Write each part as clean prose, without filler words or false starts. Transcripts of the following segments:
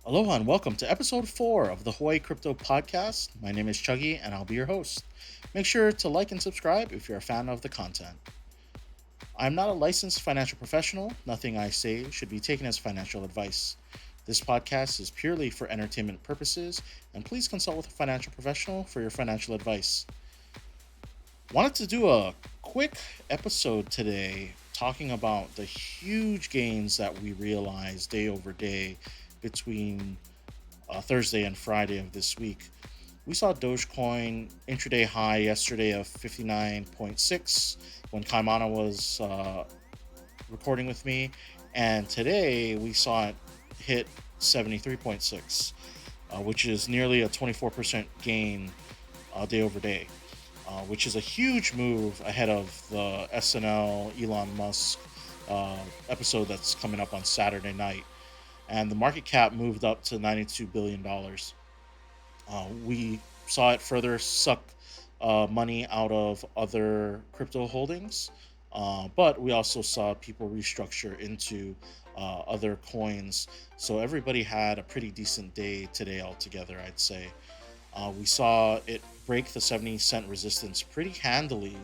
Aloha and welcome to episode 4 of the Hawaii Crypto Podcast. My name is Chuggy and I'll be your host. Make sure to like and subscribe if you're a fan of the content. I'm not a licensed financial professional. Nothing I say should be taken as financial advice. This podcast is purely for entertainment purposes, and please consult with a financial professional for your financial advice. Wanted to do a quick episode today talking about the huge gains that we realized day over day between Thursday and Friday of this week. We saw Dogecoin intraday high yesterday of 59.6 when Kaimana was recording with me, and today we saw it hit 73.6, which is nearly a 24% gain day over day, which is a huge move ahead of the SNL Elon Musk episode that's coming up on Saturday night. And the market cap moved up to $92 billion. We saw it further suck money out of other crypto holdings, but we also saw people restructure into other coins. So everybody had a pretty decent day today altogether, I'd say. We saw it break the 70-cent resistance pretty handily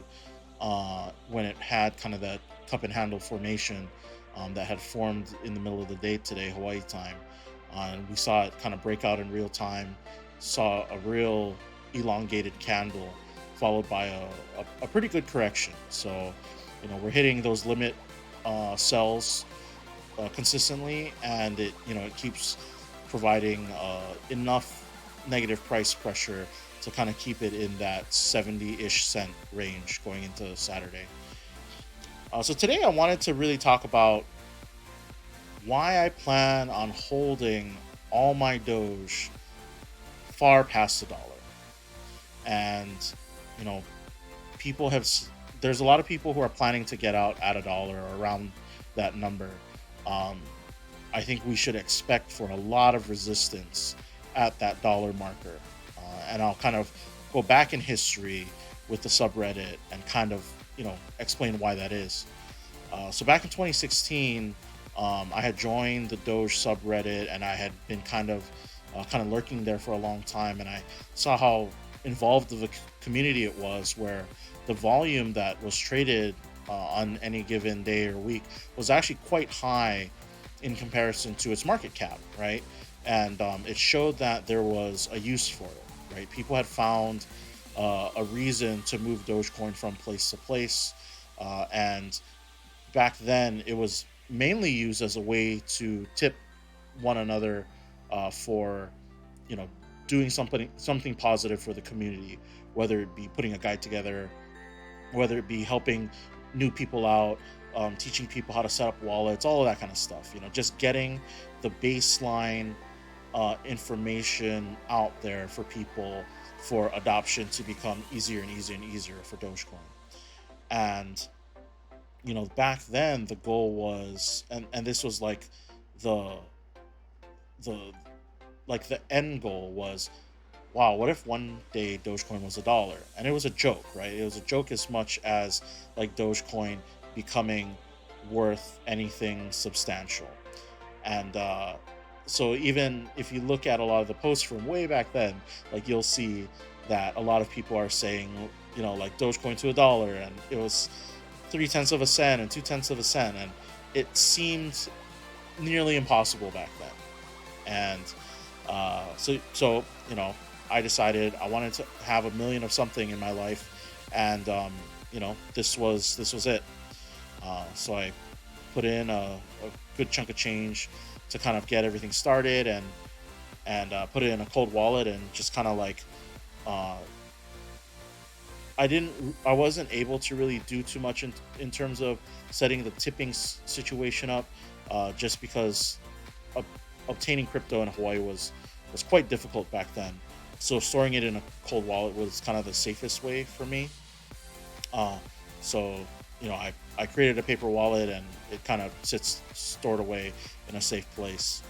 when it had kind of that cup and handle formation that had formed in the middle of the day today, Hawaii time. And we saw it kind of break out in real time, saw a real elongated candle followed by a pretty good correction. So, we're hitting those limit sells consistently, and it keeps providing enough negative price pressure to kind of keep it in that 70-ish cent range going into Saturday. So today I wanted to really talk about why I plan on holding all my Doge far past the dollar. And, you know, people have, there's a lot of people who are planning to get out at a dollar or around that number. Um, I think we should expect for a lot of resistance at that dollar marker. And I'll kind of go back in history with the subreddit and kind of, explain why that is. So back in 2016, I had joined the Doge subreddit, and I had been kind of lurking there for a long time, and I saw how involved of a community it was, where the volume that was traded on any given day or week was actually quite high in comparison to its market cap, right? And it showed that there was a use for it, right? People had found a reason to move Dogecoin from place to place, and back then it was mainly used as a way to tip one another for you know doing something positive for the community, whether it be putting a guide together, whether it be helping new people out, teaching people how to set up wallets, all of that kind of stuff. Just getting the baseline information out there for people for adoption to become easier and easier and easier for Dogecoin. And back then the goal was, and this was like the the the end goal was, wow, what if one day Dogecoin was a dollar? And it was a joke, right? It was a joke as much as like Dogecoin becoming worth anything substantial. And so even if you look at a lot of the posts from way back then, like you'll see that a lot of people are saying, like Dogecoin to a dollar, and it was 3/10 of a cent and 2/10 of a cent, and it seemed nearly impossible back then. And so I decided I wanted to have a million of something in my life, and this was it. So I put in a good chunk of change to kind of get everything started, and put it in a cold wallet, and just kind of like uh, I wasn't able to really do too much in terms of setting the tipping situation up, just because ob- obtaining crypto in Hawaii was quite difficult back then. So storing it in a cold wallet was kind of the safest way for me. So I created a paper wallet, and it kind of sits stored away in a safe place.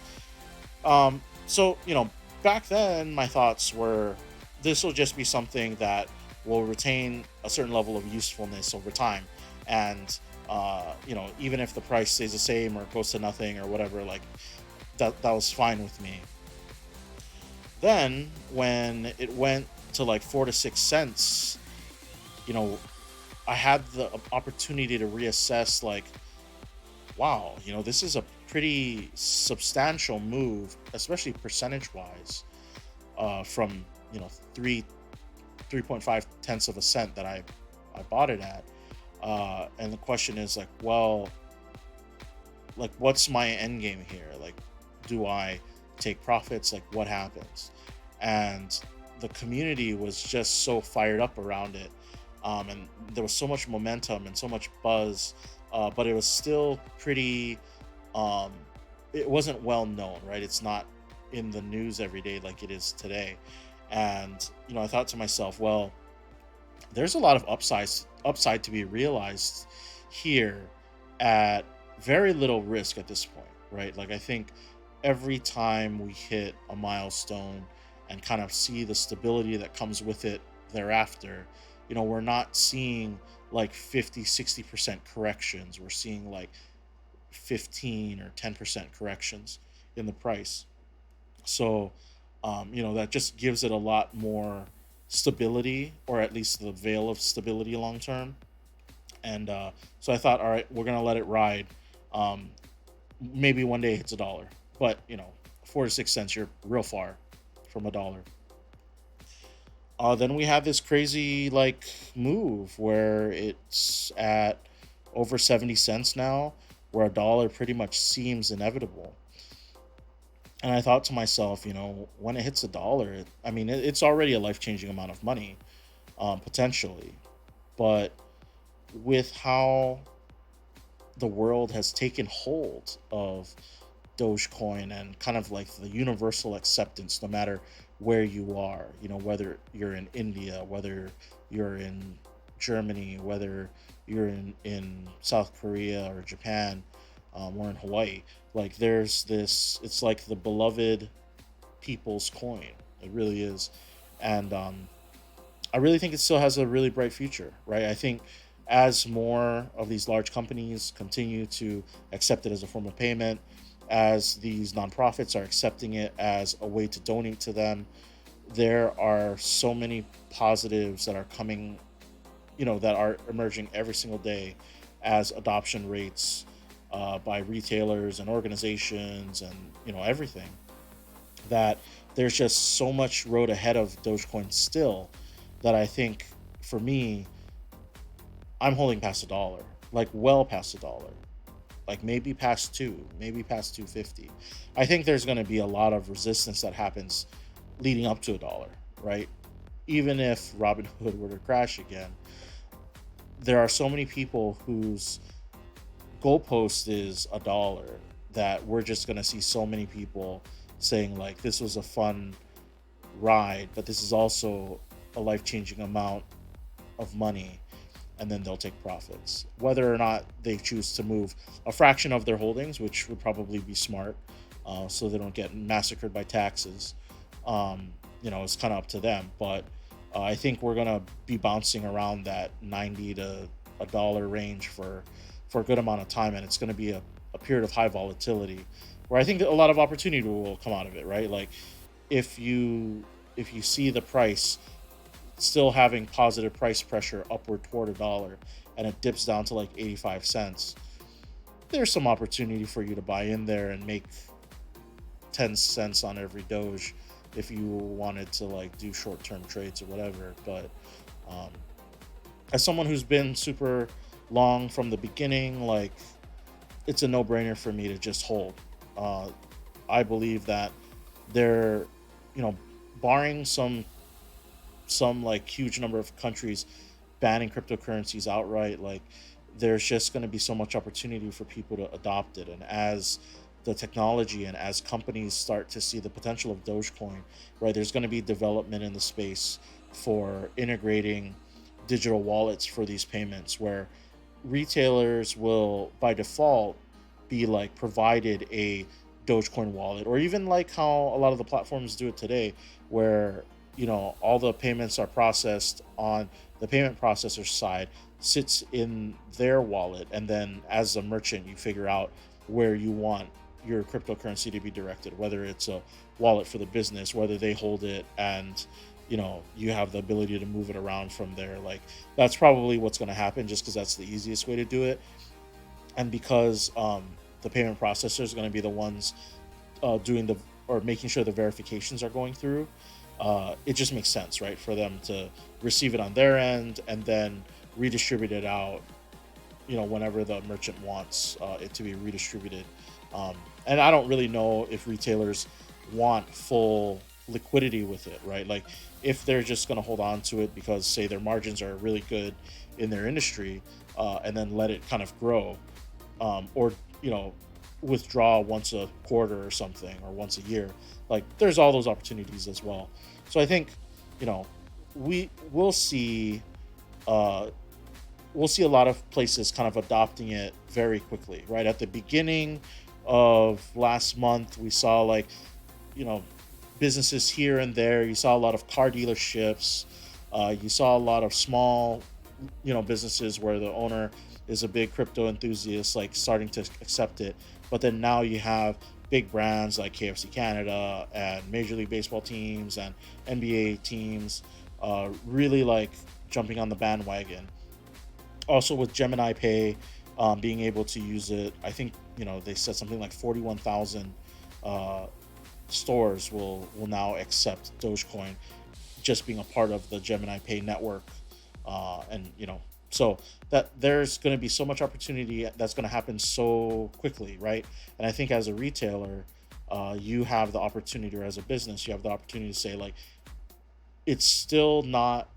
So back then my thoughts were, this will just be something that will retain a certain level of usefulness over time, and even if the price stays the same or goes to nothing or whatever, like that was fine with me. Then when it went to like 4 to 6 cents, you know, I had the opportunity to reassess, like, wow, this is a pretty substantial move, especially percentage wise, from, you know, 3.5 tenths of a cent that I bought it at. And the question is like, well, like, what's my end game here? Like, do I take profits? Like, what happens? And the community was just so fired up around it. And there was so much momentum and so much buzz, but it was still pretty, um, it wasn't well known, right? It's not in the news every day like it is today. And, I thought to myself, well, there's a lot of upside to be realized here at very little risk at this point, right? Like, I think every time we hit a milestone and kind of see the stability that comes with it thereafter, we're not seeing like 50-60% corrections. We're seeing like 15 or 10% corrections in the price. So, that just gives it a lot more stability, or at least the veil of stability long term. And so I thought, all right, we're gonna let it ride. Um, Maybe one day it hits a dollar, but 4 to 6 cents, you're real far from a dollar. Then we have this crazy like move where it's at over 70 cents now, where a dollar pretty much seems inevitable. And I thought to myself, when it hits a dollar, I mean, it's already a life changing amount of money, potentially. But with how the world has taken hold of Dogecoin and kind of like the universal acceptance, no matter where you are, whether you're in India, whether you're in Germany, whether you're in South Korea or Japan, or in Hawaii, like there's this, it's like the beloved people's coin. It really is. And I really think it still has a really bright future, right? I think as more of these large companies continue to accept it as a form of payment, as these nonprofits are accepting it as a way to donate to them, there are so many positives that are coming, that are emerging every single day as adoption rates, by retailers and organizations and, everything, that there's just so much road ahead of Dogecoin still, that I think for me, I'm holding past a dollar, like well past a dollar, like maybe past two, maybe past 250. I think there's going to be a lot of resistance that happens leading up to a dollar, right? Even if Robinhood were to crash again, there are so many people whose goalpost is a dollar that we're just going to see so many people saying, like, this was a fun ride, but this is also a life changing amount of money, and then they'll take profits. Whether or not they choose to move a fraction of their holdings, which would probably be smart, so they don't get massacred by taxes, it's kind of up to them. But I think we're gonna be bouncing around that 90 to a dollar range for a good amount of time, and it's going to be a period of high volatility, where I think a lot of opportunity will come out of it, right? Like, if you see the price still having positive price pressure upward toward a dollar, and it dips down to like 85 cents, there's some opportunity for you to buy in there and make 10 cents on every Doge if you wanted to like do short-term trades or whatever. But um, as someone who's been super long from the beginning, like, it's a no-brainer for me to just hold. uh, I believe that there, you know barring some like huge number of countries banning cryptocurrencies outright, like, there's just going to be so much opportunity for people to adopt it. And as the technology and as companies start to see the potential of Dogecoin, right, there's going to be development in the space for integrating digital wallets for these payments, where retailers will by default be like provided a Dogecoin wallet, or even like how a lot of the platforms do it today, where all the payments are processed on the payment processor side, sits in their wallet, and then as a merchant you figure out where you want your cryptocurrency to be directed, whether it's a wallet for the business, whether they hold it and you have the ability to move it around from there. Like that's probably what's going to happen, just because that's the easiest way to do it, and because the payment processors are going to be the ones doing the or making sure the verifications are going through. It just makes sense, right, for them to receive it on their end and then redistribute it out, whenever the merchant wants it to be redistributed. Um, and I don't really know if retailers want full liquidity with it, right? Like if they're just going to hold on to it because, say, their margins are really good in their industry, and then let it kind of grow, or you know withdraw once a quarter or something, or once a year. Like there's all those opportunities as well. So I think you know we will see uh, we'll see a lot of places kind of adopting it very quickly. Right at the beginning of last month, we saw, like, you know businesses here and there. You saw a lot of car dealerships. You saw a lot of small, businesses where the owner is a big crypto enthusiast, like starting to accept it. But then now you have big brands like KFC Canada and Major League Baseball teams and NBA teams really like jumping on the bandwagon. Also with Gemini Pay, being able to use it, I think they said something like 41,000 uh, stores will now accept Dogecoin, just being a part of the Gemini Pay network. And so that there's going to be so much opportunity that's going to happen so quickly, right? And I think as a retailer, you have the opportunity, or as a business, you have the opportunity to say, like, it's still not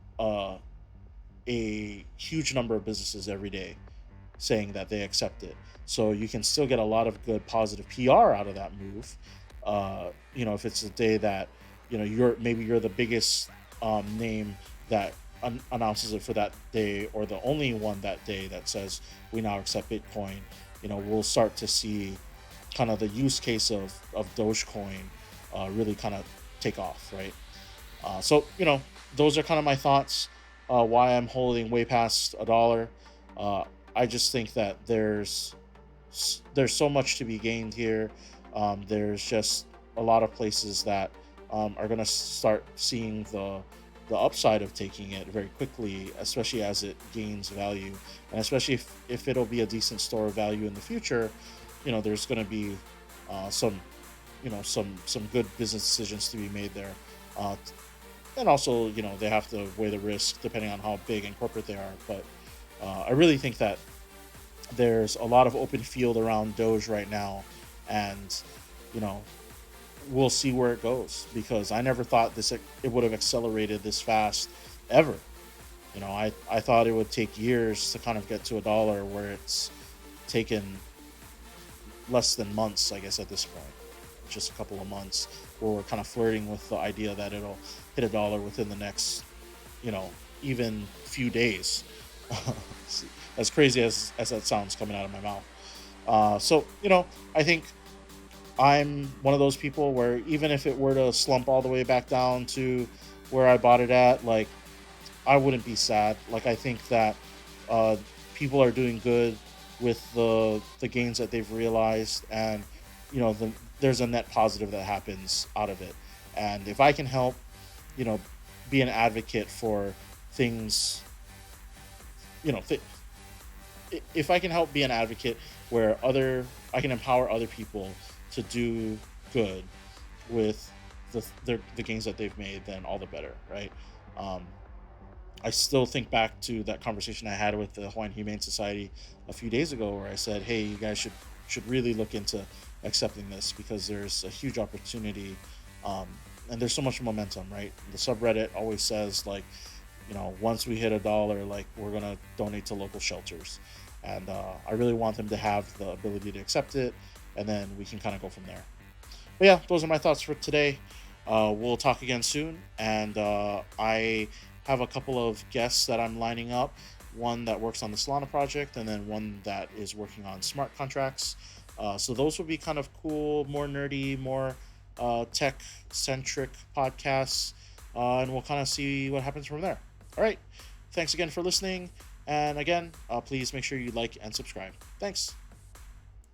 a huge number of businesses every day saying that they accept it. So you can still get a lot of good positive PR out of that move. If it's a day that you're the biggest name that announces it for that day, or the only one that day that says we now accept Bitcoin, we'll start to see kind of the use case of Dogecoin really kind of take off, right? So those are kind of my thoughts. Why I'm holding way past a dollar. Uh, I just think that there's so much to be gained here. There's just a lot of places that are going to start seeing the upside of taking it very quickly, especially as it gains value, and especially if it'll be a decent store of value in the future. There's going to be some some good business decisions to be made there. Uh, and also, they have to weigh the risk depending on how big and corporate they are. But I really think that there's a lot of open field around Doge right now, and you know we'll see where it goes, because I never thought it would have accelerated this fast ever. I thought it would take years to kind of get to a dollar, where it's taken less than months, I guess, at this point, just a couple of months, where we're kind of flirting with the idea that it'll hit a dollar within the next, even few days. As crazy as that sounds coming out of my mouth. So I think I'm one of those people where, even if it were to slump all the way back down to where I bought it at, like, I wouldn't be sad. Like, I think that uh, people are doing good with the gains that they've realized, and there's a net positive that happens out of it. And if I can help, you know, be an advocate for things, you know, th- if I can help be an advocate where I can empower other people to do good with the gains that they've made, then all the better, right? Um, I still think back to that conversation I had with the Hawaiian Humane Society a few days ago, where I said, "Hey, you guys should really look into accepting this, because there's a huge opportunity, um, and there's so much momentum." Right? The subreddit always says, like, once we hit a dollar, like, we're gonna donate to local shelters, and I really want them to have the ability to accept it, and then we can kind of go from there. But yeah, those are my thoughts for today. We'll talk again soon, and I have a couple of guests that I'm lining up. One that works on the Solana project, and then one that is working on smart contracts. So those will be kind of cool, more nerdy, more tech centric podcasts, and we'll kind of see what happens from there. All right. Thanks again for listening. And again, please make sure you like and subscribe. Thanks.